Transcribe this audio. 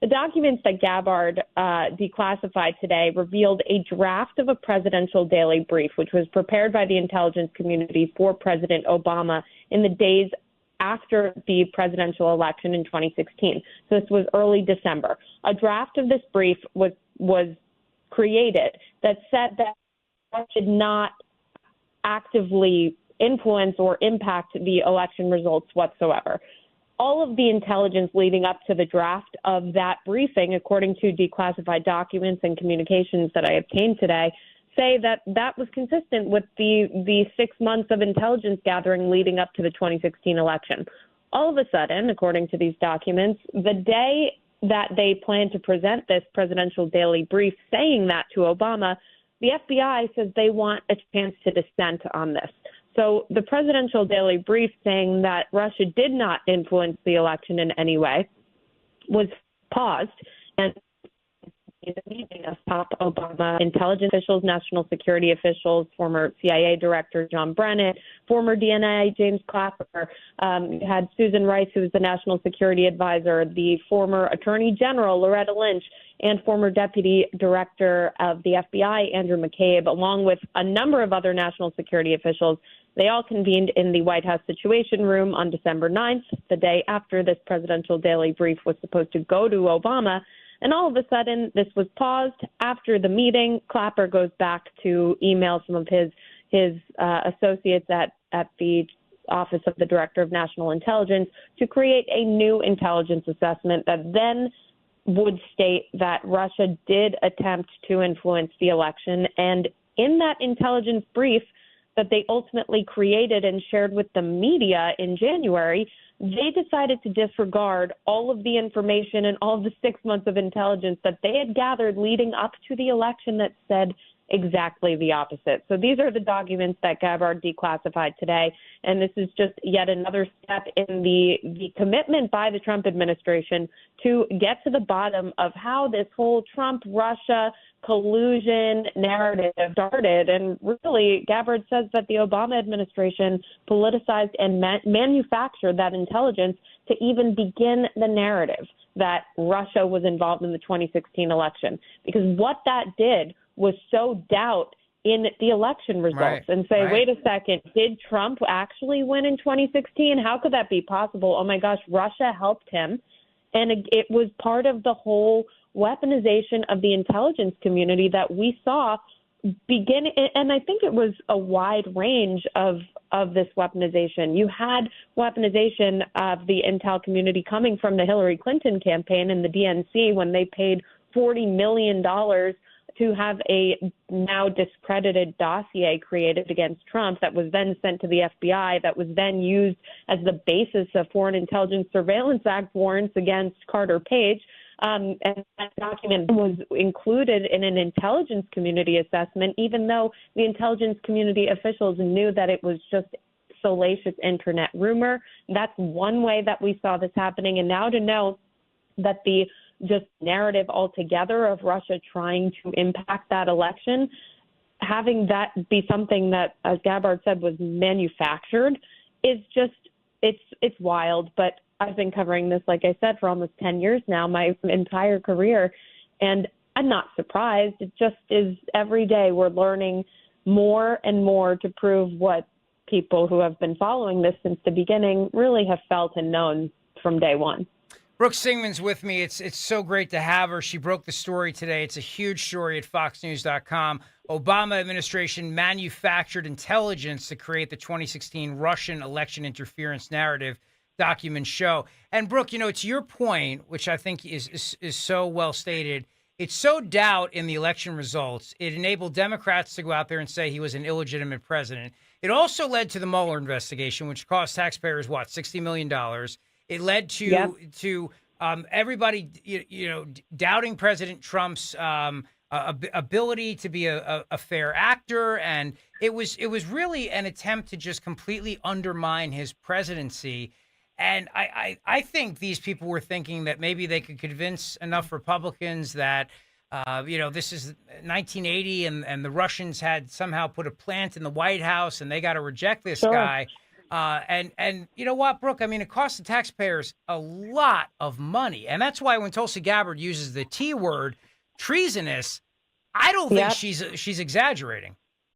The documents that Gabbard declassified today revealed a draft of a presidential daily brief, which was prepared by the intelligence community for President Obama in the days after the presidential election in 2016. So this was early December. A draft of this brief was created that said that Russia should not actively influence or impact the election results whatsoever. All of the intelligence leading up to the draft of that briefing, according to declassified documents and communications that I obtained today, say that that was consistent with the 6 months of intelligence gathering leading up to the 2016 election. All of a sudden, according to these documents, the day that they plan to present this presidential daily brief saying that to Obama, the FBI says they want a chance to dissent on this. So the presidential daily brief saying that Russia did not influence the election in any way was paused, and the meeting of top Obama intelligence officials, national security officials, former CIA Director John Brennan, former DNI James Clapper, had Susan Rice, who was the national security advisor, the former Attorney General Loretta Lynch, and former Deputy Director of the FBI Andrew McCabe, along with a number of other national security officials. They all convened in the White House Situation Room on December 9th, the day after this presidential daily brief was supposed to go to Obama. And all of a sudden, this was paused. After the meeting, Clapper goes back to email some of his associates at the Office of the Director of National Intelligence to create a new intelligence assessment that then would state that Russia did attempt to influence the election. And in that intelligence brief that they ultimately created and shared with the media in January, they decided to disregard all of the information and all of the 6 months of intelligence that they had gathered leading up to the election that said exactly the opposite. So these are the documents that Gabbard declassified today, and this is just yet another step in the commitment by the Trump administration to get to the bottom of how this whole Trump-Russia collusion narrative started. And really, Gabbard says that the Obama administration politicized and manufactured that intelligence to even begin the narrative that Russia was involved in the 2016 election. Because what that did was sow doubt in the election results and say, wait a second, did Trump actually win in 2016? How could that be possible? Oh, my gosh, Russia helped him. And it was part of the whole weaponization of the intelligence community that we saw begin. And I think it was a wide range of this weaponization. You had weaponization of the intel community coming from the Hillary Clinton campaign and the DNC when they paid $40 million to have a now discredited dossier created against Trump that was then sent to the FBI, that was then used as the basis of Foreign Intelligence Surveillance Act warrants against Carter Page. And that document was included in an intelligence community assessment, even though the intelligence community officials knew that it was just salacious internet rumor. That's one way that we saw this happening. And now to know that the just narrative altogether of Russia trying to impact that election, having that be something that, as Gabbard said, was manufactured, is just, it's wild. But I've been covering this, like I said, for almost 10 years now, my entire career, and I'm not surprised. It just is every day we're learning more and more to prove what people who have been following this since the beginning really have felt and known from day one. Brooke Singman's with me. It's so great to have her. She broke the story today. It's a huge story at foxnews.com. Obama administration manufactured intelligence to create the 2016 Russian election interference narrative, documents show. And Brooke, to your point, which I think is so well stated, it sowed doubt in the election results. It enabled Democrats to go out there and say he was an illegitimate president. It also led to the Mueller investigation, which cost taxpayers, $60 million. It led to everybody, doubting President Trump's ability to be a fair actor, and it was really an attempt to just completely undermine his presidency. And I think these people were thinking that maybe they could convince enough Republicans that this is 1980 and the Russians had somehow put a plant in the White House and they got to reject this guy. And you know what, Brooke? I mean, it costs the taxpayers a lot of money, and that's why when Tulsi Gabbard uses the T word, treasonous, I don't think Yep. she's exaggerating.